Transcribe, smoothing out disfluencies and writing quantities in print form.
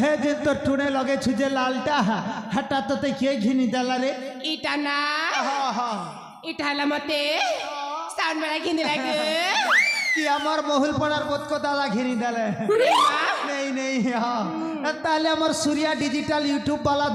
হে যে তোর টুনে লগেছু যে লালটা হাটা তোতে কে ঘিনি দেলা রে ইটা না ইটা হলো মতে সাউন্ড বেলা ঘিনি লাগে কি আমার মহুল পড়ার বোধ को दादा घिनी देले नहीं नहीं हाँ ताले আমার सूर्या डिजिटल यूट्यूब वाला